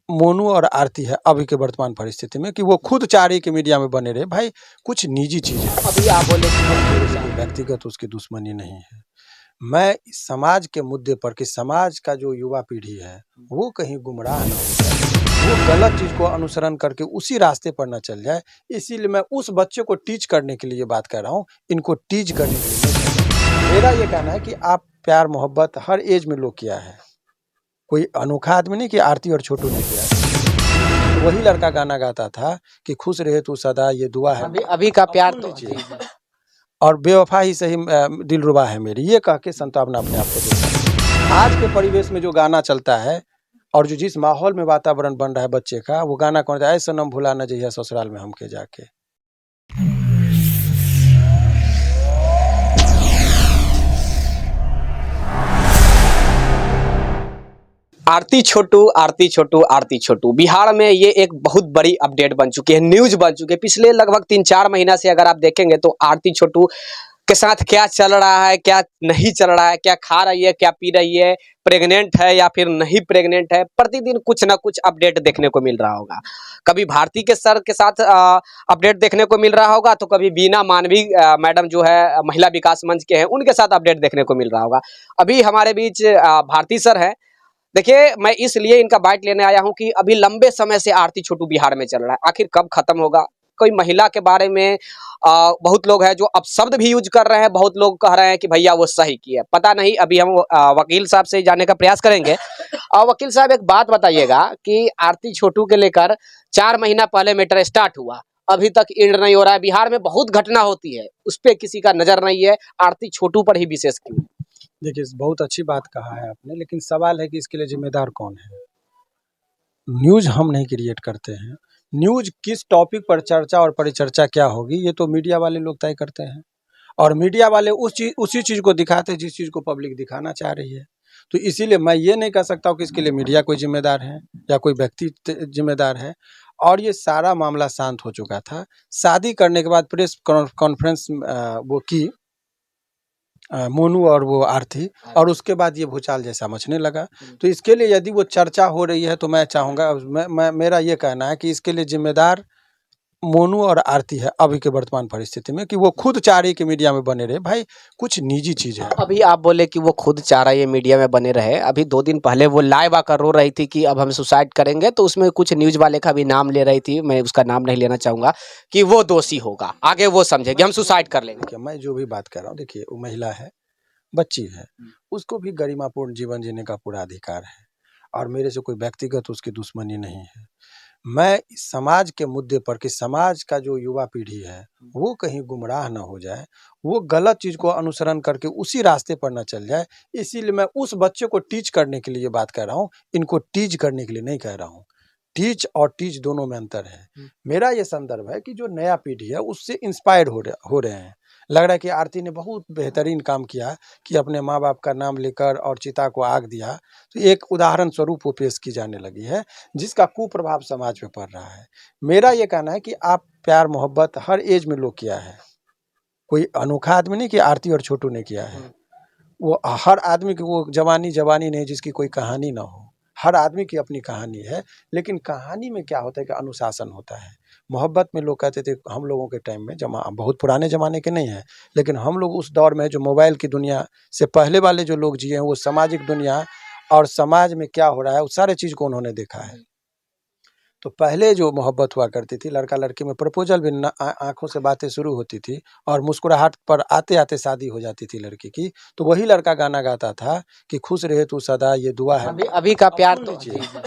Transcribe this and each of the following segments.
मोनू और आरती है अभी के वर्तमान परिस्थिति में कि वो खुद चाह रही कि मीडिया में बने रहे। भाई कुछ निजी चीज़ है, अभी आप बोले कि मेरे से कोई व्यक्तिगत उसकी दुश्मनी नहीं है। मैं इस समाज के मुद्दे पर कि समाज का जो युवा पीढ़ी है वो कहीं गुमराह न हो जाए, वो गलत चीज़ को अनुसरण करके उसी रास्ते पर न चल जाए, इसीलिए मैं उस बच्चे को टीच करने के लिए बात कर रहा हूँ, इनको टीच करने के लिए नहीं कर रहा हूँ। मेरा ये कहना है कि आप प्यार मोहब्बत हर एज में लोग किया है, कोई अनोखा आदमी नहीं कि आरती और छोटू ने किया है। वही लड़का गाना गाता था कि खुश रहे तू सदा ये दुआ है। अभी का प्यार सुन तो लीजिए, और बेवफा ही सही दिलरुबा है मेरी, ये कह के संतावना अपने आप को देता है। आज के परिवेश में जो गाना चलता है और जो जिस माहौल में वातावरण बन रहा है बच्चे का, वो गाना कौन सा है? ऐसा सनम भुला न जइहा ससुराल में हमके जाके। आरती छोटू, आरती छोटू, आरती छोटू। बिहार में ये एक बहुत बड़ी अपडेट बन चुकी है, न्यूज बन चुकी है। पिछले लगभग 3-4 महीना से अगर आप देखेंगे तो आरती छोटू के साथ क्या चल रहा है, क्या नहीं चल रहा है, क्या खा रही है, क्या पी रही है, प्रेग्नेंट है या फिर नहीं प्रेग्नेंट है, प्रतिदिन कुछ ना कुछ अपडेट देखने को मिल रहा होगा। कभी भारती के सर के साथ अपडेट देखने को मिल रहा होगा, तो कभी बीना मानवी मैडम जो है महिला विकास मंच के हैं, उनके साथ अपडेट देखने को मिल रहा होगा। अभी हमारे बीच भारती सर है। देखिए, मैं इसलिए इनका बाइट लेने आया हूं कि अभी लंबे समय से आरती छोटू बिहार में चल रहा है, आखिर कब खत्म होगा? कोई महिला के बारे में बहुत लोग हैं जो अपशब्द भी यूज कर रहे हैं, बहुत लोग कह रहे हैं कि भैया वो सही किया, पता नहीं। अभी हम वकील साहब से जानने का प्रयास करेंगे। वकील साहब, एक बात बताइएगा कि आरती छोटू के लेकर 4 महीना पहले मैटर स्टार्ट हुआ, अभी तक एंड नहीं हो रहा है। बिहार में बहुत घटना होती है, उस पर किसी का नजर नहीं है, आरती छोटू पर ही विशेष क्यों? देखिए, बहुत अच्छी बात कहा है आपने, लेकिन सवाल है कि इसके लिए जिम्मेदार कौन है? न्यूज़ हम नहीं क्रिएट करते हैं। न्यूज़ किस टॉपिक पर चर्चा और परिचर्चा क्या होगी, ये तो मीडिया वाले लोग तय करते हैं, और मीडिया वाले उसी चीज़ को दिखाते हैं जिस चीज़ को पब्लिक दिखाना चाह रही है। तो इसीलिए मैं ये नहीं कह सकता हूँ कि इसके लिए मीडिया कोई जिम्मेदार है या कोई व्यक्ति जिम्मेदार है। और ये सारा मामला शांत हो चुका था। शादी करने के बाद प्रेस कॉन्फ्रेंस वो की मोनू और वो आरती, और उसके बाद ये भूचाल जैसा मचने लगा। तो इसके लिए यदि वो चर्चा हो रही है तो मैं चाहूँगा, मेरा ये कहना है कि इसके लिए जिम्मेदार मोनू और आरती है अभी के वर्तमान परिस्थिति में कि वो खुद चाह रही कि मीडिया में बने रहे। भाई कुछ निजी चीज़ है। अभी आप बोले कि वो खुद चाह रहा है ये मीडिया में बने रहे। अभी 2 दिन पहले वो लाइव आकर रो रही थी कि अब हम सुसाइड करेंगे, तो उसमें कुछ न्यूज वाले का भी नाम ले रही थी, मैं उसका नाम नहीं लेना चाहूंगा, कि वो दोषी होगा, आगे वो समझेगी हम सुसाइड कर लेंगे। देखिए, मैं जो भी बात कर रहा हूँ, देखिए वो महिला है, बच्ची है, उसको भी गरिमापूर्ण जीवन जीने का पूरा अधिकार है, और मेरे से कोई व्यक्तिगत उसकी दुश्मनी नहीं है। मैं इस समाज के मुद्दे पर कि समाज का जो युवा पीढ़ी है वो कहीं गुमराह न हो जाए, वो गलत चीज़ को अनुसरण करके उसी रास्ते पर न चल जाए, इसीलिए मैं उस बच्चे को टीच करने के लिए बात कर रहा हूँ, इनको टीच करने के लिए नहीं कह रहा हूँ। टीच और टीच दोनों में अंतर है। मेरा ये संदर्भ है कि जो नया पीढ़ी है उससे इंस्पायर हो रहे हैं। लग रहा है कि आरती ने बहुत बेहतरीन काम किया कि अपने माँ बाप का नाम लेकर और चिता को आग दिया, तो एक उदाहरण स्वरूप वो पेश की जाने लगी है, जिसका कुप्रभाव समाज पे पड़ रहा है। मेरा ये कहना है कि आप प्यार मोहब्बत हर एज में लोग किया है, कोई अनोखा आदमी नहीं कि आरती और छोटू ने किया है। वो हर आदमी की वो जवानी नहीं जिसकी कोई कहानी ना हो। हर आदमी की अपनी कहानी है, लेकिन कहानी में क्या होता है कि अनुशासन होता है। मोहब्बत में लोग कहते थे, हम लोगों के टाइम में, बहुत पुराने ज़माने के नहीं हैं, लेकिन हम लोग उस दौर में जो मोबाइल की दुनिया से पहले वाले जो लोग जिए हैं, वो सामाजिक दुनिया और समाज में क्या हो रहा है उस सारे चीज़ को उन्होंने देखा है। तो पहले जो मोहब्बत हुआ करती थी, लड़का लड़की में प्रपोजल भी आँखों से बातें शुरू होती थी और मुस्कुराहट पर आते-आते शादी हो जाती थी लड़की की। तो वही लड़का गाना गाता था कि खुश रहे तू सदा ये दुआ है। अभी का प्यार सुन तो लीजिए,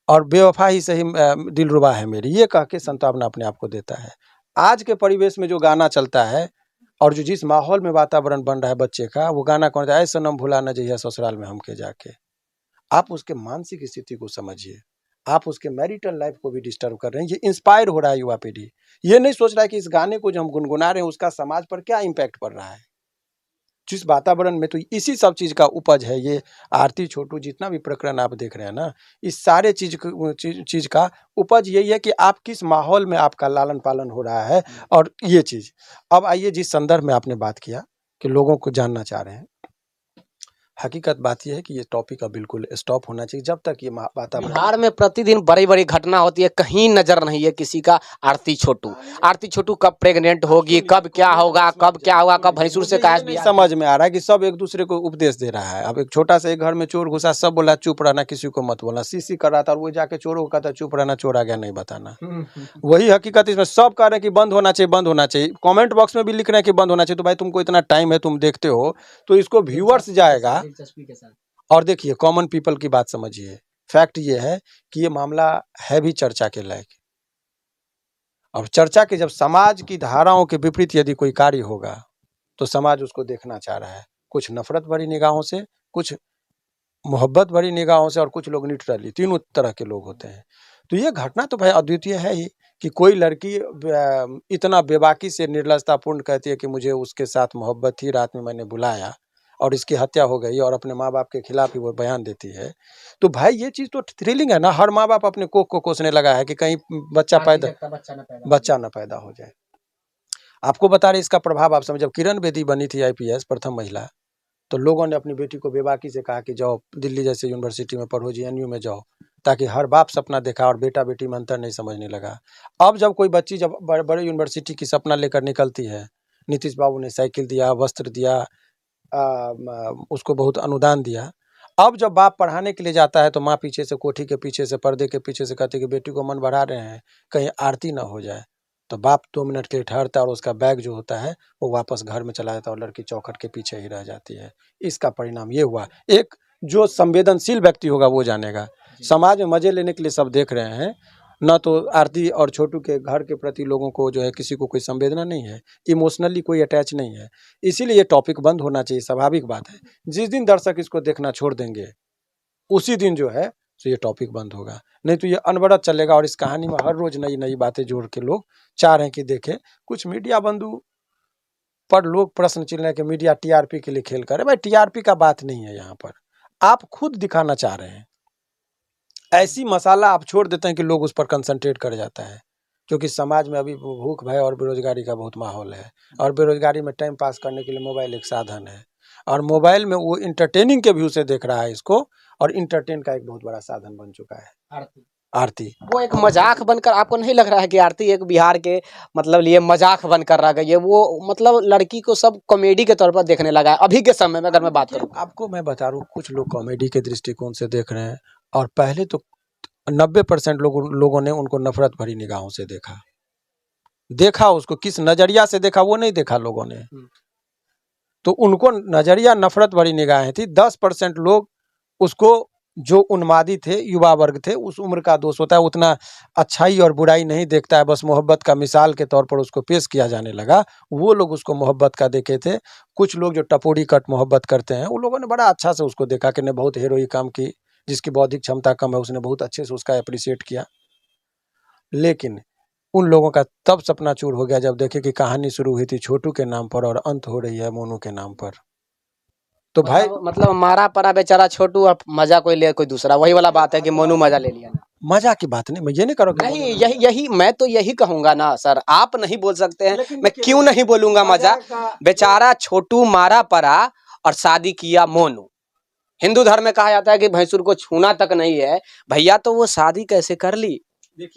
और बेवफा ही सही दिलरुबा है मेरी, ये कह के संतावना अपने आप को देता है। आज के परिवेश में जो गाना चलता है और जो जिस माहौल में वातावरण बन रहा है बच्चे का, वो गाना कौन सा है? ऐ सनम भुला न जइहा ससुराल में हमके जाके। आप उसके मानसिक स्थिति को समझिए, आप उसके मैरिटल लाइफ को भी डिस्टर्ब कर रहे हैं। ये इंस्पायर हो रहा है युवा पीढ़ी, ये नहीं सोच रहा है कि इस गाने को जो हम गुनगुना रहे हैं उसका समाज पर क्या इम्पैक्ट पड़ रहा है, जिस वातावरण में। तो इसी सब चीज़ का उपज है ये आरती छोटू, जितना भी प्रकरण आप देख रहे हैं ना, इस सारे चीज़ का उपज यही है कि आप किस माहौल में आपका लालन पालन हो रहा है। और ये चीज़, अब आइए जिस संदर्भ में आपने बात किया कि लोगों को जानना चाह रहे हैं, हकीकत बात यह है कि ये टॉपिक अब बिल्कुल स्टॉप होना चाहिए जब तक ये वातावरण। बिहार में प्रतिदिन बड़ी बड़ी घटना होती है, कहीं नजर नहीं है किसी का। आरती छोटू कब प्रेग्नेंट होगी, कब क्या होगा, कब क्या होगा, कब भैंसुर से कहा नहीं समझ में आ रहा है कि सब एक दूसरे को उपदेश दे रहा है। अब एक छोटा सा एक घर में चोर घुसा, सब बोला चुप रहना, किसी को मत बोलना, सी कर रहा था और वो जाके चोरों को कहता चुप रहना, चोर आ गया नहीं बताना। वही हकीकत इसमें सब कह रहे हैं कि बंद होना चाहिए, बंद होना चाहिए। कमेंट बॉक्स में भी लिख रहे हैं कि बंद होना चाहिए। तो भाई तुमको इतना टाइम है, तुम देखते हो तो इसको व्यूअर्स जाएगा। और देखिए कॉमन पीपल की बात समझिए, फैक्ट ये है कि ये मामला है भी चर्चा के लायक। और चर्चा के जब समाज की धाराओं के विपरीत यदि कोई कार्य होगा तो समाज उसको देखना चाह रहा है, कुछ नफरत भरी निगाहों से, कुछ मोहब्बत भरी निगाहों से, और कुछ लोग न्यूट्रली, तीनों तरह के लोग होते हैं। तो ये घटना तो भाई अद्वितीय है ही कि कोई लड़की इतना बेबाकी से निर्लजतापूर्ण कहती है कि मुझे उसके साथ मोहब्बत थी, रात में मैंने बुलाया और इसकी हत्या हो गई, और अपने माँ बाप के खिलाफ ही वो बयान देती है। तो भाई ये चीज़ तो थ्रिलिंग है ना। हर माँ बाप अपने कोख को कोसने लगा है कि कहीं बच्चा न पैदा हो जाए। आपको बता रहे इसका प्रभाव आप समझ, जब किरण बेदी बनी थी IPS प्रथम महिला, तो लोगों ने अपनी बेटी को बेबाकी से कहा कि जाओ दिल्ली जैसे यूनिवर्सिटी में पढ़ो, GNU में जाओ, ताकि हर बाप सपना देखा और बेटा बेटी में अंतर नहीं समझने लगा। अब जब कोई बच्ची जब बड़े यूनिवर्सिटी की सपना लेकर निकलती है, नीतीश बाबू ने साइकिल दिया, वस्त्र दिया, उसको बहुत अनुदान दिया। अब जब बाप पढ़ाने के लिए जाता है तो माँ पीछे से, कोठी के पीछे से, पर्दे के पीछे से कहती है कि बेटी को मन बढ़ा रहे हैं, कहीं आरती ना हो जाए। तो बाप 2 मिनट के लिए ठहरता है और उसका बैग जो होता है वो वापस घर में चला जाता है और लड़की चौखट के पीछे ही रह जाती है। इसका परिणाम ये हुआ। एक जो संवेदनशील व्यक्ति होगा वो जानेगा। समाज में मजे लेने के लिए सब देख रहे हैं, न तो आरती और छोटू के घर के प्रति लोगों को जो है किसी को कोई संवेदना नहीं है, इमोशनली कोई अटैच नहीं है। इसीलिए ये टॉपिक बंद होना चाहिए, स्वाभाविक बात है। जिस दिन दर्शक इसको देखना छोड़ देंगे उसी दिन जो है तो ये टॉपिक बंद होगा, नहीं तो ये अनवरत चलेगा। और इस कहानी में हर रोज नई नई बातें जोड़ के लोग चाह रहे हैं कि देखें। कुछ मीडिया बंधु पर लोग प्रश्न चिन्ह रहे हैं कि मीडिया TRP के लिए खेल करे। भाई TRP का बात नहीं है, यहाँ पर आप खुद दिखाना चाह रहे हैं, ऐसी मसाला आप छोड़ देते हैं कि लोग उस पर कंसंट्रेट कर जाता है। क्योंकि समाज में अभी भूख भय और बेरोजगारी का बहुत माहौल है, और बेरोजगारी में टाइम पास करने के लिए मोबाइल एक साधन है, और मोबाइल में वो इंटरटेनिंग के व्यू से देख रहा है इसको, और इंटरटेन का एक बहुत बड़ा साधन बन चुका है आरती। वो एक मजाक बनकर, आपको नहीं लग रहा है कि आरती एक बिहार के मतलब लिए मजाक बनकर रह गई है? वो मतलब लड़की को सब कॉमेडी के तौर पर देखने लगा है अभी के समय में, अगर मैं बात करूं। आपको मैं बता रहा हूँ, कुछ लोग कॉमेडी के दृष्टिकोण से देख रहे हैं, और पहले तो 90% लोगों ने उनको नफरत भरी निगाहों से देखा। उसको किस नजरिया से देखा वो नहीं देखा लोगों ने, तो उनको नजरिया नफरत भरी निगाहें थी। 10% लोग उसको, जो उन्मादी थे, युवा वर्ग थे, उस उम्र का दोष होता है, उतना अच्छाई और बुराई नहीं देखता है, बस मोहब्बत का मिसाल के तौर पर उसको पेश किया जाने लगा। वो लोग उसको मोहब्बत का देखे थे। कुछ लोग जो टपोरी कट मोहब्बत करते हैं, उन लोगों ने बड़ा अच्छा से उसको देखा कि ने बहुत हीरोई काम की, जिसकी बौद्धिक क्षमता कम है उसने बहुत अच्छे से उसका अप्रिशिएट किया। लेकिन उन लोगों का तब सपना चूर हो गया जब देखे कि कहानी शुरू हुई थी छोटू के नाम पर और अंत हो रही है मोनू के नाम पर। तो भाई मतलब मारा पड़ा बेचारा छोटू, अब मजा कोई ले कोई दूसरा, वही वाला बात है कि मोनू मजा ले लिया। मजा की बात नहीं, मैं ये नहीं कह रहा हूं कि नहीं, यही मैं तो यही कहूंगा ना सर, आप नहीं बोल सकते हैं, मैं क्यों नहीं बोलूंगा? मजा, बेचारा छोटू मारा पड़ा और शादी किया मोनू। हिंदू धर्म में कहा जाता है कि भैंसुर को छूना तक नहीं है, भैया तो वो शादी कैसे कर ली?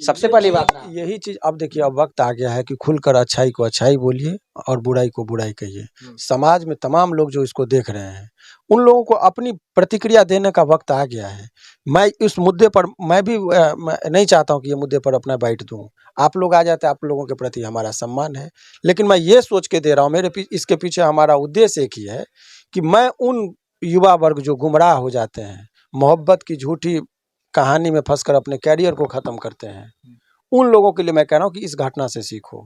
सबसे पहली बात यही चीज। अब देखिए, अब वक्त आ गया है कि खुलकर अच्छाई को अच्छाई बोलिए और बुराई को बुराई कहिए। समाज में तमाम लोग जो इसको देख रहे हैं, उन लोगों को अपनी प्रतिक्रिया देने का वक्त आ गया है। मैं इस मुद्दे पर मैं भी मैं नहीं चाहता हूं कि ये मुद्दे पर अपना बाइट दूं। आप लोग आ जाते हैं, आप लोगों के प्रति हमारा सम्मान है, लेकिन मैं ये सोच के दे रहा हूं, इसके पीछे हमारा उद्देश्य एक ही है कि मैं उन युवा वर्ग जो गुमराह हो जाते हैं, मोहब्बत की झूठी कहानी में फंसकर अपने कैरियर को खत्म करते हैं, उन लोगों के लिए मैं कह रहा हूं कि इस घटना से सीखो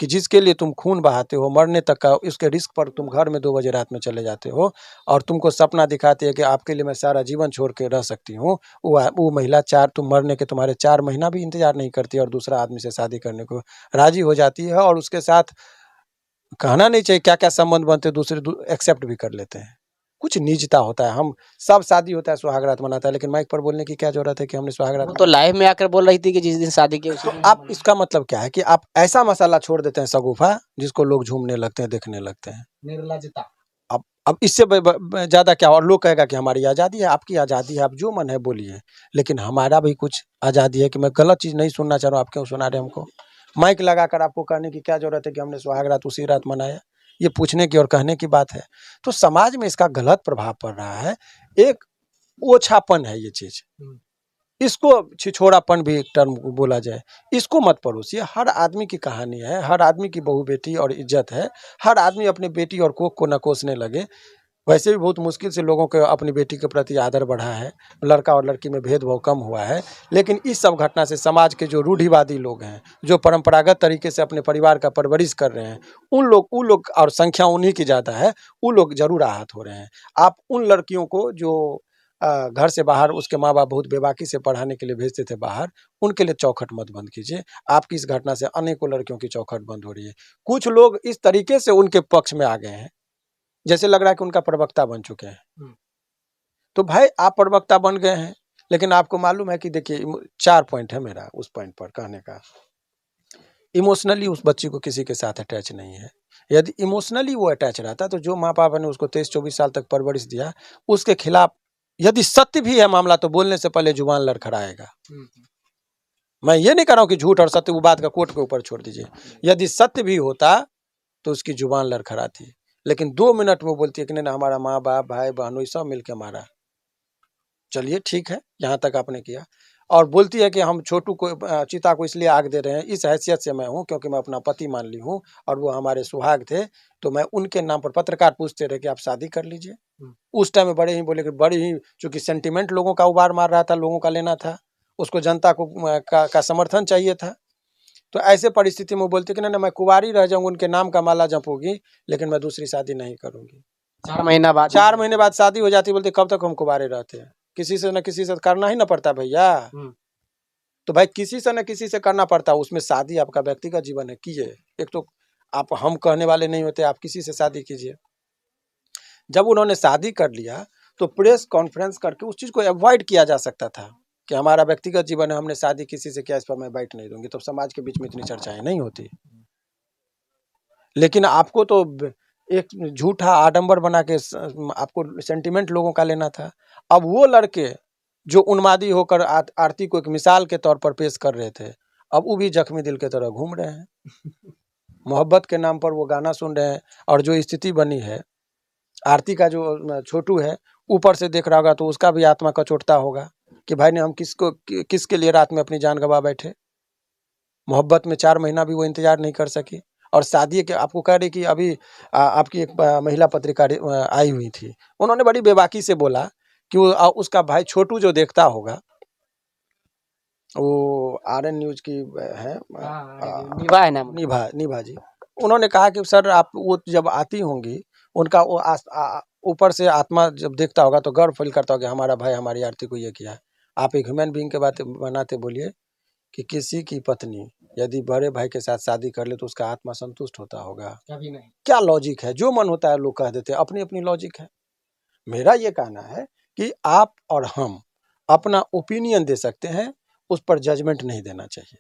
कि जिसके लिए तुम खून बहाते हो, मरने तक का उसके रिस्क पर तुम घर में 2 बजे रात में चले जाते हो, और तुमको सपना दिखाती है कि आपके लिए मैं सारा जीवन छोड़ के रह सकती हूँ। वो महिला तुम मरने के तुम्हारे 4 महीना भी इंतजार नहीं करती और दूसरा आदमी से शादी करने को राजी हो जाती है, और उसके साथ कहना नहीं चाहिए क्या क्या संबंध बनते दूसरे एक्सेप्ट भी कर लेते हैं। कुछ निजता होता है, हम सब शादी होता है सुहागरात मनाता है, लेकिन माइक पर बोलने की क्या जरूरत है कि हमने सुहागरात? तो लाइव में आकर बोल रही थी कि जिस दिन शादी की तो आप इसका मतलब क्या है कि आप ऐसा मसाला छोड़ देते हैं सगुफा, जिसको लोग झूमने लगते हैं, देखने लगते हैं। निर्लजता। अब अब इससे ज़्यादा क्या? और लोग कहेगा कि हमारी आज़ादी है, आपकी आज़ादी है, आप जो मन है बोलिए, लेकिन हमारा भी कुछ आज़ादी है कि मैं गलत चीज़ नहीं सुनना चाह रहा हूँ, आप क्यों सुना रहे हैं हमको? माइक लगाकर आपको कहने की क्या ज़रूरत है कि हमने सुहाग रात उसी रात मनाया? ये पूछने की और कहने की बात है। तो समाज में इसका गलत प्रभाव पड़ रहा है, एक ओछापन है ये चीज़। इसको छिछोरापन भी एक टर्म बोला जाए, इसको मत परोसिए। हर आदमी की कहानी है, हर आदमी की बहू बेटी और इज्जत है, हर आदमी अपनी बेटी और कोख को न कोसने लगे। वैसे भी बहुत मुश्किल से लोगों को अपनी बेटी के प्रति आदर बढ़ा है, लड़का और लड़की में भेदभाव कम हुआ है, लेकिन इस सब घटना से समाज के जो रूढ़िवादी लोग हैं, जो परंपरागत तरीके से अपने परिवार का परवरिश कर रहे हैं, उन लोग और संख्या उन्हीं की ज़्यादा है, उन लोग ज़रूर आहत हो रहे हैं। आप उन लड़कियों को जो घर से बाहर उसके माँ-बाप बहुत बेबाकी से पढ़ाने के लिए भेजते थे बाहर, उनके लिए चौखट मत बंद कीजिए। आपकी इस घटना से अनेकों लड़कियों की चौखट बंद हो रही है। कुछ लोग इस तरीके से उनके पक्ष में आ गए हैं, जैसे लग रहा है कि उनका प्रवक्ता बन चुके हैं। तो भाई आप प्रवक्ता बन गए हैं, लेकिन आपको मालूम है कि देखिए 4 पॉइंट है मेरा उस पॉइंट पर कहने का। इमोशनली उस बच्ची को किसी के साथ अटैच नहीं है। यदि इमोशनली वो अटैच रहता तो जो माँ-बाप ने उसको 23-24 साल तक परवरिश दिया, उसके खिलाफ यदि सत्य भी है मामला तो बोलने से पहले जुबान लड़खड़ाएगा। मैं ये नहीं कह रहा हूँ कि झूठ और सत्य वो बात का कोर्ट के ऊपर छोड़ दीजिए। यदि सत्य भी होता तो उसकी जुबान लड़खड़ाती, लेकिन 2 मिनट में बोलती है कि नहीं हमारा माँ-बाप, भाई-बहनों सब मिलके मारा। चलिए ठीक है, यहाँ तक आपने किया। और बोलती है कि हम छोटू को चिता को इसलिए आग दे रहे हैं, इस हैसियत से मैं हूँ क्योंकि मैं अपना पति मान ली हूँ और वो हमारे सुहाग थे, तो मैं उनके नाम पर पत्रकार पूछते रहे कि आप शादी कर लीजिए। उस टाइम में बड़े ही बोले कि बड़ी ही चूँकि सेंटिमेंट लोगों का उबार मार रहा था, लोगों का लेना था, उसको जनता को का समर्थन चाहिए था। तो ऐसे परिस्थिति में वो बोलती है कि नहीं, नहीं मैं कुँवारी रह जाऊँगी, उनके नाम का माला जपूँगी, लेकिन मैं दूसरी शादी नहीं करूँगी। 4 महीना बाद 4 महीने बाद शादी हो जाती, बोलते कब तक हम कुँवारे रहते हैं? किसी से न किसी से करना ही ना पड़ता भैया। तो भाई किसी से न किसी से करना पड़ता है, उसमें शादी आपका व्यक्तिगत जीवन है, कीजिए। एक तो आप हम कहने वाले नहीं होते, आप किसी से शादी कीजिए। जब उन्होंने शादी कर लिया तो प्रेस कॉन्फ्रेंस करके उस चीज़ को अवॉइड किया जा सकता था कि हमारा व्यक्तिगत जीवन है, हमने शादी किसी से किया, इस पर मैं बैठ नहीं दूंगी, तो समाज के बीच में इतनी चर्चाएं नहीं होती। लेकिन आपको तो एक झूठा आडंबर बना के आपको सेंटिमेंट लोगों का लेना था। अब वो लड़के जो उन्मादी होकर आरती को एक मिसाल के तौर पर पेश कर रहे थे, अब वो भी जख्मी दिल के तरह घूम रहे हैं। मोहब्बत के नाम पर वो गाना सुन रहे हैं, और जो स्थिति बनी है, आरती का जो छोटू है ऊपर से देख रहा होगा तो उसका भी आत्मा कचोटता होगा कि भाई ने हम किसके लिए रात में अपनी जान गंवा बैठे। मोहब्बत में 4 महीना भी वो इंतजार नहीं कर सकी, और शादी के आपको कह रही कि अभी आपकी एक महिला पत्रकार आई हुई थी, उन्होंने बड़ी बेबाकी से बोला कि वो उसका भाई छोटू जो देखता होगा, वो आरएन न्यूज की है निभा है नाम। निभा जी, उन्होंने कहा कि सर आप वो जब आती होंगी उनका वो ऊपर से आत्मा जब देखता होगा तो गर्व फील करता होगा हमारा भाई हमारी आरती को ये किया। आप एक ह्यूमन बीइंग के बात बनाते बोलिए कि किसी की पत्नी यदि बड़े भाई के साथ शादी कर ले तो उसका आत्मा संतुष्ट होता होगा? कभी नहीं। क्या लॉजिक है? जो मन होता है लोग कह देते हैं, अपनी अपनी लॉजिक है। मेरा ये कहना है कि आप और हम अपना ओपिनियन दे सकते हैं, उस पर जजमेंट नहीं देना चाहिए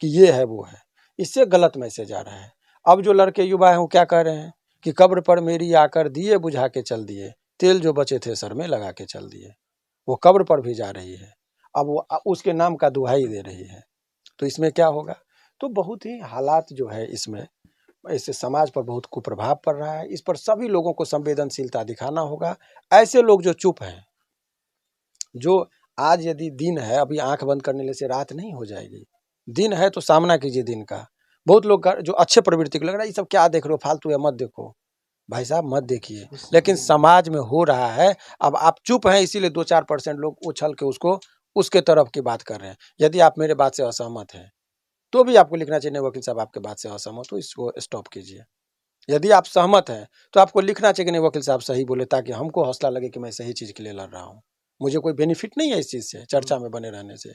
कि ये है वो है, इससे गलत मैसेज आ रहा है। अब जो लड़के युवा हैं वो क्या कह रहे हैं कि कब्र पर मेरी आकर दिए बुझा के चल दिए, तेल जो बचे थे सर में लगा के चल दिए। वो कब्र पर भी जा रही है, अब वो उसके नाम का दुहाई दे रही है, तो इसमें क्या होगा? तो बहुत ही हालात जो है इसमें, इससे समाज पर बहुत कुप्रभाव पड़ रहा है। इस पर सभी लोगों को संवेदनशीलता दिखाना होगा। ऐसे लोग जो चुप हैं, जो आज यदि दिन है, अभी आंख बंद करने से रात नहीं हो जाएगी। दिन है तो सामना कीजिए दिन का। बहुत लोग जो अच्छे प्रवृत्ति को लग रहा है ये सब क्या देख रहे हो, फालतू है, मत देखो। भाई साहब मत देखिए, लेकिन समाज में हो रहा है। अब आप चुप हैं इसीलिए 2-4% लोग उछल के उसको उसके तरफ की बात कर रहे हैं। यदि आप मेरे बात से असहमत हैं तो भी आपको लिखना चाहिए, नहीं वकील साहब आपके बात से असहमत हो, इसको स्टॉप कीजिए। यदि आप सहमत हैं तो आपको लिखना चाहिए कि नहीं वकील साहब सही बोले, ताकि हमको हौसला लगे कि मैं सही चीज़ के लिए लड़ रहा हूँ। मुझे कोई बेनिफिट नहीं है इस चीज़ से, चर्चा में बने रहने से।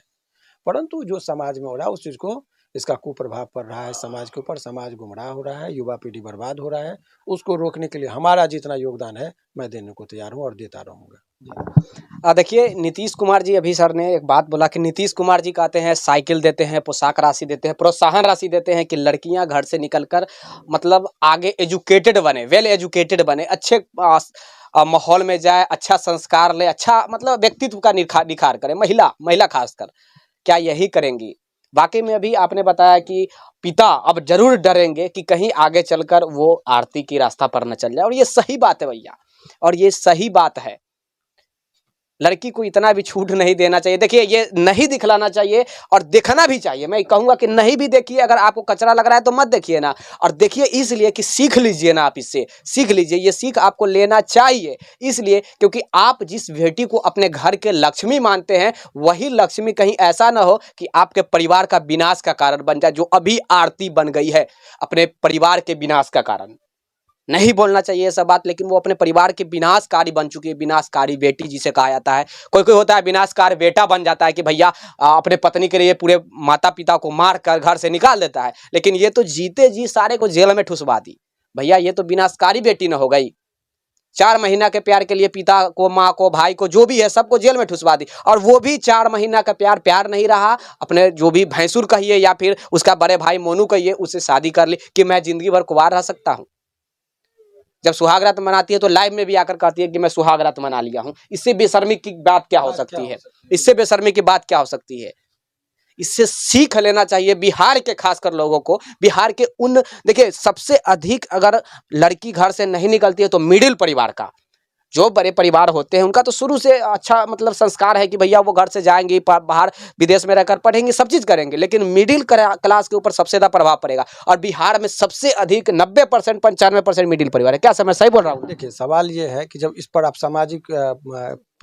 परंतु जो समाज में हो रहा है उस चीज़ को इसका कुप्रभाव पड़ रहा है समाज के ऊपर, समाज गुमराह हो रहा है, युवा पीढ़ी बर्बाद हो रहा है। उसको रोकने के लिए हमारा जितना योगदान है मैं देने को तैयार हूँ और देता रहूँगा। देखिए नीतीश कुमार जी, अभी सर ने एक बात बोला कि नीतीश कुमार जी कहते हैं साइकिल देते हैं, पोशाक राशि देते हैं, प्रोत्साहन राशि देते हैं कि लड़कियां घर से निकलकर मतलब आगे एजुकेटेड बने, वेल एजुकेटेड बने, अच्छे माहौल में जाए, अच्छा संस्कार ले, अच्छा मतलब व्यक्तित्व का निखार करे, महिला खासकर। क्या यही करेंगी? वाकई में अभी आपने बताया कि पिता अब जरूर डरेंगे कि कहीं आगे चलकर वो आरती की रास्ता पर न चल जाए, और ये सही बात है भैया, और ये सही बात है। लड़की को इतना भी छूट नहीं देना चाहिए। देखिए ये नहीं दिखलाना चाहिए और देखना भी चाहिए। मैं कहूँगा कि नहीं भी देखिए, अगर आपको कचरा लग रहा है तो मत देखिए ना, और देखिए इसलिए कि सीख लीजिए ना, आप इससे सीख लीजिए, ये सीख आपको लेना चाहिए। इसलिए क्योंकि आप जिस बेटी को अपने घर के लक्ष्मी मानते हैं, वही लक्ष्मी कहीं ऐसा ना हो कि आपके परिवार का विनाश का कारण बन जाए, जो अभी आरती बन गई है अपने परिवार के विनाश का कारण। नहीं बोलना चाहिए ये सब बात, लेकिन वो अपने परिवार के विनाशकारी बन चुकी है, विनाशकारी बेटी जिसे कहा जाता है। कोई कोई होता है विनाशकारी बेटा बन जाता है कि भैया अपने पत्नी के लिए पूरे माता पिता को मार कर घर से निकाल देता है, लेकिन ये तो जीते जी सारे को जेल में ठुसवा दी। भैया ये तो विनाशकारी बेटी न हो गई। 4 महीना के प्यार के लिए पिता को, माँ को, भाई को, जो भी है सबको जेल में ठुसवा दी, और वो भी 4 महीना का प्यार नहीं रहा। अपने जो भी भैंसुर कहिए या फिर उसका बड़े भाई मोनू कहिए, उससे शादी कर ली कि मैं जिंदगी भर कुंवार रह सकता हूँ। जब सुहागरात मनाती है तो लाइव में भी आकर कहती है कि मैं सुहागरात मना लिया हूं। इससे बेशर्मी की बात क्या हो सकती है? इससे बेशर्मी की बात क्या हो सकती है? इससे सीख लेना चाहिए बिहार के खासकर लोगों को। बिहार के उन, देखिए सबसे अधिक अगर लड़की घर से नहीं निकलती है तो मिडिल परिवार का, जो बड़े परिवार होते हैं उनका तो शुरू से अच्छा मतलब संस्कार है कि भैया वो घर से जाएंगे, बाहर विदेश में रहकर पढ़ेंगे, सब चीज़ करेंगे, लेकिन मिडिल क्लास के ऊपर सबसे ज़्यादा प्रभाव पड़ेगा। और बिहार में सबसे अधिक 90% 95% मिडिल परिवार है। क्या सर मैं सही बोल रहा हूँ? देखिए सवाल ये है कि जब इस पर आप सामाजिक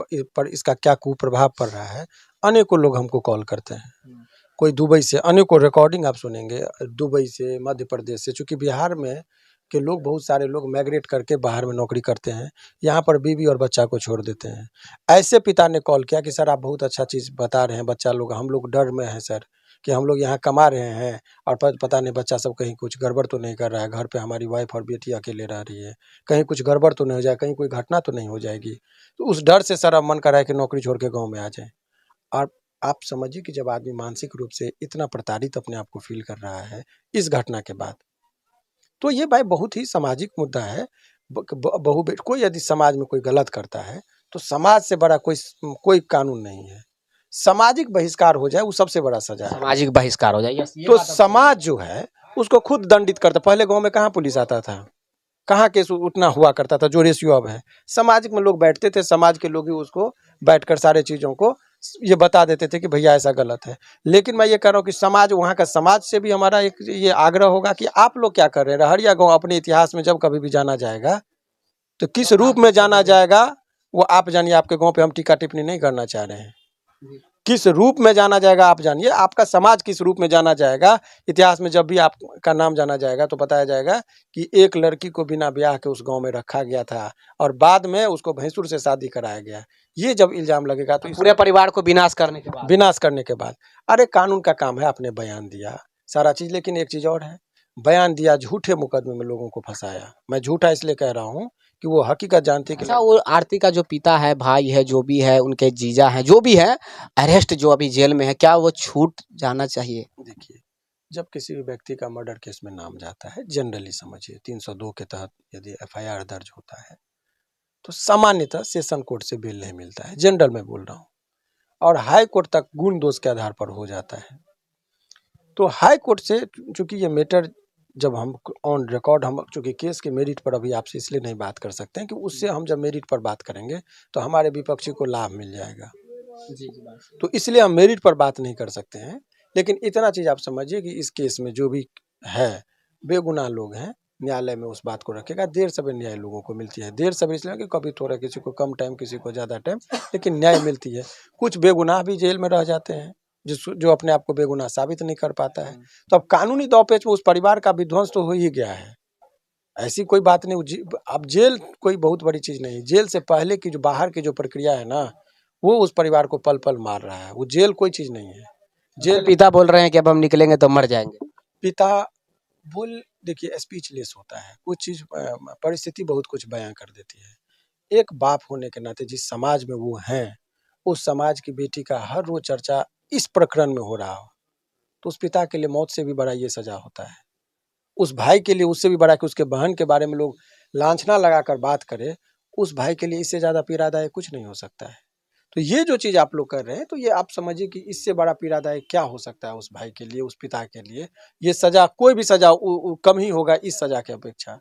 पर इसका क्या कुप्रभाव पड़ रहा है, अनेकों लोग हमको कॉल करते हैं। कोई दुबई से, अनेकों रिकॉर्डिंग आप सुनेंगे दुबई से, मध्य प्रदेश से, चूँकि बिहार में के लोग, बहुत सारे लोग माइग्रेट करके बाहर में नौकरी करते हैं, यहाँ पर बीवी और बच्चा को छोड़ देते हैं। ऐसे पिता ने कॉल किया कि सर आप बहुत अच्छा चीज़ बता रहे हैं, बच्चा लोग, हम लोग डर में हैं सर, कि हम लोग यहाँ कमा रहे हैं और पता नहीं बच्चा सब कहीं कुछ गड़बड़ तो नहीं कर रहा है, घर पे हमारी वाइफ और बेटी अकेले रह रही है, कहीं कुछ गड़बड़ तो नहीं हो जाए, कहीं कोई घटना तो नहीं हो जाएगी। तो उस डर से सर अब मन कर रहा है कि नौकरी छोड़ के गाँव में आ जाए। और आप समझिए कि जब आदमी मानसिक रूप से इतना प्रताड़ित अपने आप को फील कर रहा है इस घटना के बाद, तो ये भाई बहुत ही सामाजिक मुद्दा है। कोई यदि समाज में कोई गलत करता है तो समाज से बड़ा कोई कानून नहीं है। सामाजिक बहिष्कार हो जाए वो सबसे बड़ा सजा है। सामाजिक बहिष्कार हो जाए तो समाज जो है उसको खुद दंडित करता। पहले गांव में कहाँ पुलिस आता था, कहाँ केस उतना हुआ करता था जो रेशियो अब है। सामाजिक में लोग बैठते थे, समाज के लोग ही उसको बैठकर सारे चीज़ों को ये बता देते थे कि भैया ऐसा गलत है। लेकिन मैं ये कह रहा हूँ कि समाज, वहाँ का समाज से भी हमारा एक ये आग्रह होगा कि आप लोग क्या कर रहे हैं। रहरिया गाँव अपने इतिहास में जब कभी भी जाना जाएगा तो किस रूप में जाना जाएगा वो आप जानिए। आपके गाँव पे हम टीका टिप्पणी नहीं करना चाह रहे हैं। किस रूप में जाना जाएगा आप जानिए, आपका समाज किस रूप में जाना जाएगा। इतिहास में जब भी आपका नाम जाना जाएगा तो बताया जाएगा कि एक लड़की को बिना ब्याह के उस गांव में रखा गया था और बाद में उसको भैंसुर से शादी कराया गया। ये जब इल्जाम लगेगा तो पूरे परिवार को विनाश करने के बाद, अरे कानून का काम है, आपने बयान दिया सारा चीज, लेकिन एक चीज और है, बयान दिया, झूठे मुकदमे में लोगों को फंसाया। मैं झूठा इसलिए कह रहा हूँ कि वो हकीकत जानते कि अच्छा, वो आरती का जो पिता है, भाई है, जो भी है, उनके जीजा है, जो भी है, अरेस्ट जो अभी जेल में है, क्या वो छूट जाना चाहिए? देखिए, जब किसी भी व्यक्ति का मर्डर केस में नाम जाता है, जनरली समझिए 302 के तहत यदि एफआईआर दर्ज होता है तो सामान्यतः सेशन कोर्ट से बेल नहीं मिलता है, जनरल में बोल रहा हूँ, और हाई कोर्ट तक गुण दोष के आधार पर हो जाता है। तो हाई कोर्ट से, चूंकि ये मैटर जब हम ऑन रिकॉर्ड, हम चूंकि केस के मेरिट पर अभी आपसे इसलिए नहीं बात कर सकते हैं कि उससे हम जब मेरिट पर बात करेंगे तो हमारे विपक्षी को लाभ मिल जाएगा, तो इसलिए हम मेरिट पर बात नहीं कर सकते हैं। लेकिन इतना चीज़ आप समझिए कि इस केस में जो भी है बेगुनाह लोग हैं, न्यायालय में उस बात को रखेगा। देर सवेर न्याय लोगों को मिलती है, देर सवेर इसलिए कि कभी थोड़ा किसी को कम टाइम, किसी को ज़्यादा टाइम, लेकिन न्याय मिलती है। कुछ बेगुनाह भी जेल में रह जाते हैं जो अपने आप को बेगुनाह साबित नहीं कर पाता है। तो अब कानूनी दांवपेच में उस परिवार का विध्वंस तो हो ही गया है, ऐसी कोई बात नहीं। अब जेल कोई बहुत बड़ी चीज़ नहीं, जेल से पहले की जो बाहर की जो प्रक्रिया है ना, वो उस परिवार को पल पल मार रहा है। वो जेल कोई चीज़ नहीं है, जेल पिता बोल रहे हैं कि अब हम निकलेंगे तो मर जाएंगे। पिता देखिए स्पीचलेस होता है, कुछ चीज परिस्थिति बहुत कुछ बयां कर देती है। एक बाप होने के नाते जिस समाज में वो हैं, उस समाज की बेटी का हर रोज चर्चा इस प्रकरण में हो रहा हो, तो उस पिता के लिए मौत से भी बड़ा ये सजा होता है। उस भाई के लिए उससे भी बड़ा कि उसके बहन के बारे में लोग लांछना लगाकर बात करे, उस भाई के लिए इससे ज्यादा पीड़ादायक कुछ नहीं हो सकता है। तो ये जो चीज आप लोग कर रहे हैं, तो ये आप समझिए कि इससे बड़ा पीड़ादायक क्या हो सकता है उस भाई के लिए, उस पिता के लिए। ये सजा, कोई भी सजा कम ही होगा इस सजा की अपेक्षा।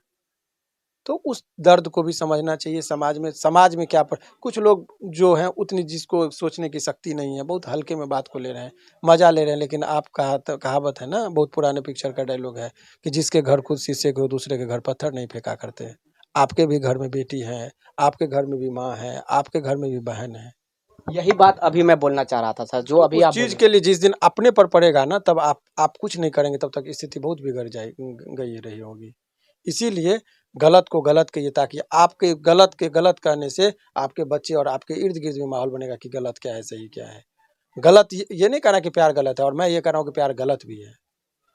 तो उस दर्द को भी समझना चाहिए। समाज में क्या कुछ लोग जो हैं उतनी, जिसको सोचने की शक्ति नहीं है, बहुत हल्के में बात को ले रहे हैं, मजा ले रहे हैं। लेकिन आप कहावत है ना, बहुत पुराने पिक्चर का डायलॉग है कि जिसके घर खुद शीशे के हो, दूसरे के घर पत्थर नहीं फेंका करते। आपके भी घर में बेटी है, आपके घर में भी माँ है, आपके घर में भी बहन है। यही बात अभी मैं बोलना चाह रहा था सर, जो तो अभी उस आप चीज बोले। के लिए जिस दिन अपने पर पड़ेगा ना, तब आप कुछ नहीं करेंगे, तब तक स्थिति बहुत बिगड़ जाए गई रही होगी। इसीलिए गलत को गलत कहिए, ताकि आपके गलत के गलत कहने से आपके बच्चे और आपके इर्द गिर्द में माहौल बनेगा कि गलत क्या है, सही क्या है। गलत ये नहीं कहना कि प्यार गलत है, और मैं ये कह रहा हूँ कि प्यार गलत भी है।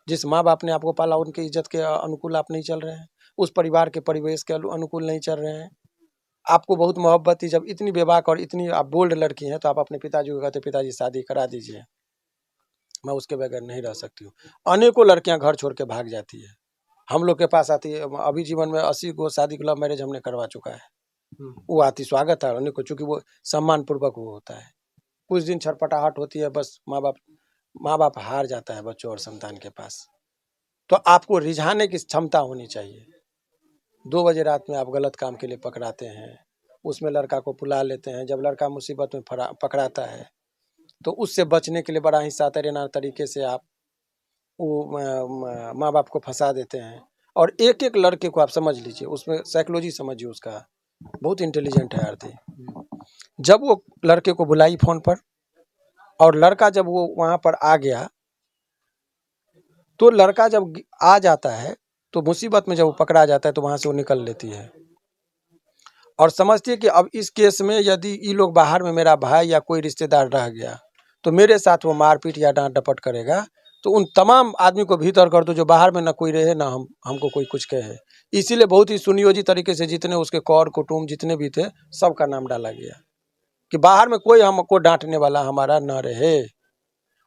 जिस माँ बाप ने आपको पाला, उनकी इज्जत के अनुकूल आप नहीं चल रहे हैं, उस परिवार के परिवेश के अनुकूल नहीं चल रहे हैं। आपको बहुत मोहब्बत थी, जब इतनी बेबाक और इतनी आप बोल्ड लड़की हैं, तो आप अपने पिताजी को कहते, पिताजी शादी करा दीजिए, मैं उसके बगैर नहीं रह सकती हूँ। अनेकों लड़कियां घर छोड़ के भाग जाती है, हम लोग के पास आती है। अभी जीवन में 80 को शादी लव मैरिज हमने करवा चुका है। वो आती, स्वागत है अनेकों, चूंकि वो सम्मान पूर्वक वो होता है। कुछ दिन छटपटाहट होती है, बस माँ बाप हार जाता है बच्चों और संतान के पास। तो आपको रिझाने की क्षमता होनी चाहिए। 2 बजे रात में आप गलत काम के लिए पकड़ाते हैं, उसमें लड़का को बुला लेते हैं। जब लड़का मुसीबत में पकड़ाता है, तो उससे बचने के लिए बड़ा ही सातरना तरीके से आप वो माँ बाप को फंसा देते हैं। और एक एक लड़के को आप समझ लीजिए, उसमें साइकोलॉजी समझिए उसका, बहुत इंटेलिजेंट है आरती। जब वो लड़के को बुलाई फोन पर, और लड़का जब वो वहां पर आ गया, तो लड़का जब आ जाता है, तो मुसीबत में जब वो पकड़ा जाता है, तो वहां से वो निकल लेती है और समझती है कि अब इस केस में यदि ये लोग बाहर में, मेरा भाई या कोई रिश्तेदार रह गया, तो मेरे साथ वो मारपीट या डांट डपट करेगा। तो उन तमाम आदमी को भीतर कर दो, जो बाहर में ना कोई रहे, ना हमको कोई कुछ कहे। इसीलिए बहुत ही सुनियोजित तरीके से जितने उसके कौर कुटुंब जितने भी थे, सबका नाम डाला गया कि बाहर में कोई हमको डांटने वाला हमारा न रहे।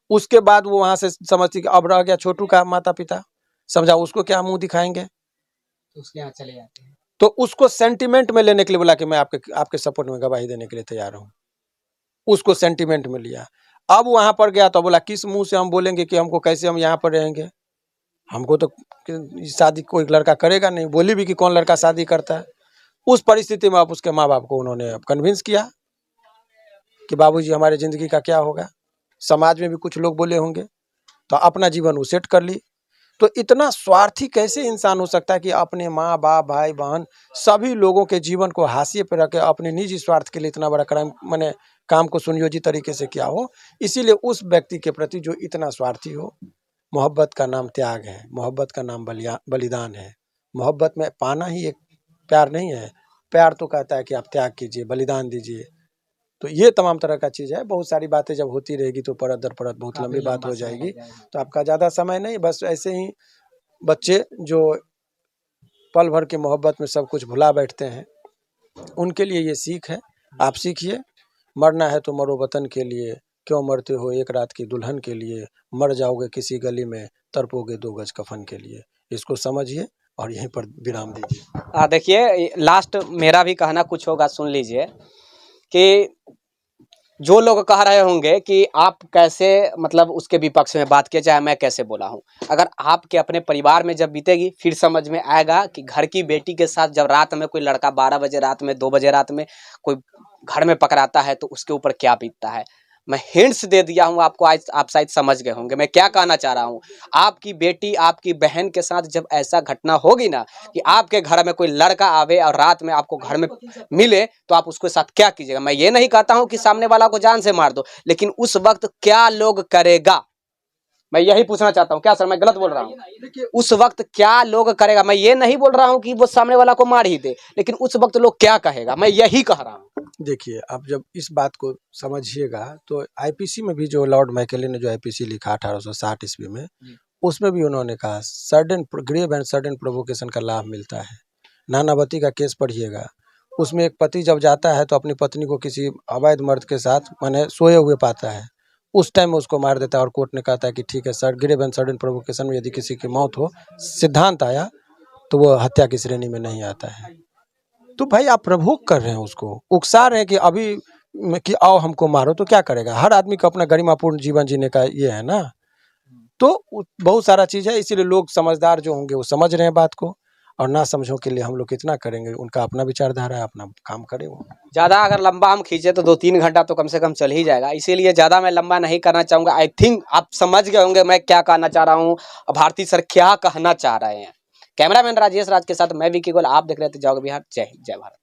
उसके बाद वो वहां से समझती कि अब रह गया छोटू का माता पिता, समझा, उसको क्या मुंह दिखाएंगे, तो उसके यहाँ चले जाते हैं। तो उसको सेंटिमेंट में लेने के लिए बोला कि मैं आपके सपोर्ट में गवाही देने के लिए तैयार हूँ। उसको सेंटिमेंट में लिया। अब वहां पर गया तो बोला, किस मुंह से हम बोलेंगे कि हमको, कैसे हम यहाँ पर रहेंगे, हमको तो शादी कोई लड़का करेगा नहीं। बोली भी कि कौन लड़का शादी करता है। उस परिस्थिति में अब उसके माँ बाप को उन्होंने अब कन्विंस किया कि बाबूजी हमारे जिंदगी का क्या होगा। समाज में भी कुछ लोग बोले होंगे, तो अपना जीवन वो सेट कर ली। तो इतना स्वार्थी कैसे इंसान हो सकता है कि अपने माँ बाप भाई बहन सभी लोगों के जीवन को हाशिए पर रख के अपने निजी स्वार्थ के लिए इतना बड़ा क्राइम, मैंने काम को सुनियोजित तरीके से किया हो। इसीलिए उस व्यक्ति के प्रति जो इतना स्वार्थी हो, मोहब्बत का नाम त्याग है, मोहब्बत का नाम बलिदान है। मोहब्बत में पाना ही एक प्यार नहीं है। प्यार तो कहता है कि आप त्याग कीजिए, बलिदान दीजिए। तो ये तमाम तरह का चीज़ है। बहुत सारी बातें जब होती रहेगी तो परत दर परत बहुत लंबी बात हो जाएगी। तो आपका ज़्यादा समय नहीं, बस ऐसे ही बच्चे जो पल भर की मोहब्बत में सब कुछ भुला बैठते हैं, उनके लिए ये सीख है। आप सीखिए, मरना है तो मरो वतन के लिए, क्यों मरते हो एक रात की दुल्हन के लिए, मर जाओगे किसी गली में, तड़पोगे 2 गज कफन के लिए। इसको समझिए और यहीं पर विराम दीजिए। देखिए, लास्ट मेरा भी कहना कुछ होगा, सुन लीजिए कि जो लोग कह रहे होंगे कि आप कैसे, मतलब उसके विपक्ष में बात किया, चाहे मैं कैसे बोला हूं, अगर आपके अपने परिवार में जब बीतेगी, फिर समझ में आएगा कि घर की बेटी के साथ जब रात में कोई लड़का 12 बजे रात में, 2 बजे रात में कोई घर में पकड़ाता है, तो उसके ऊपर क्या बीतता है। मैं हिंट्स दे दिया हूं आपको, आज आप शायद समझ गए होंगे मैं क्या कहना चाह रहा हूं। आपकी बेटी, आपकी बहन के साथ जब ऐसा घटना होगी ना, कि आपके घर में कोई लड़का आवे और रात में आपको घर में मिले, तो आप उसके साथ क्या कीजिएगा। मैं ये नहीं कहता हूं कि सामने वाला को जान से मार दो, लेकिन उस वक्त क्या लोग करेगा, मैं यही पूछना चाहता हूँ, क्या सर मैं गलत बोल रहा हूँ? देखिए उस वक्त क्या लोग करेगा, मैं ये नहीं बोल रहा हूँ कि वो सामने वाला को मार ही दे, लेकिन उस वक्त लोग क्या कहेगा, मैं यही कह रहा हूँ। देखिए, आप जब इस बात को समझिएगा तो आईपीसी में भी जो लॉर्ड मैकेले ने जो आईपीसी लिखा 1860 ईस्वी में, उसमें भी उन्होंने कहा sudden grave and sudden provocation का लाभ मिलता है। नानावती का केस पढ़िएगा, उसमें एक पति जब जाता है तो अपनी पत्नी को किसी अवैध मर्द के साथ माने सोए हुए पाता है, उस टाइम में उसको मार देता है और कोर्ट ने कहता है कि ठीक है sir, grave and sudden provocation में यदि किसी की मौत हो, सिद्धांत आया तो वो हत्या की श्रेणी में नहीं आता है। तो भाई आप प्रवोक कर रहे हैं, उसको उकसा रहे हैं कि अभी कि आओ हमको मारो, तो क्या करेगा? हर आदमी का अपना गरिमापूर्ण जीवन जीने का ये है ना। तो बहुत सारा चीज़ है, इसीलिए लोग समझदार जो होंगे वो समझ रहे हैं बात को, और ना समझों के लिए हम लोग कितना करेंगे, उनका अपना विचारधारा है, अपना काम करे वो। ज्यादा अगर लंबा हम खींचे तो 2-3 घंटा तो कम से कम चल ही जाएगा, इसीलिए ज्यादा मैं लंबा नहीं करना चाहूंगा। आई थिंक आप समझ गए होंगे मैं क्या कहना चाह रहा हूँ, भारती सर क्या कहना चाह रहे हैं। कैमरामैन राजेश राज के साथ मैं विकी गोयल, आप देख रहे थे जग बिहार। जय हिंद, जय भारत।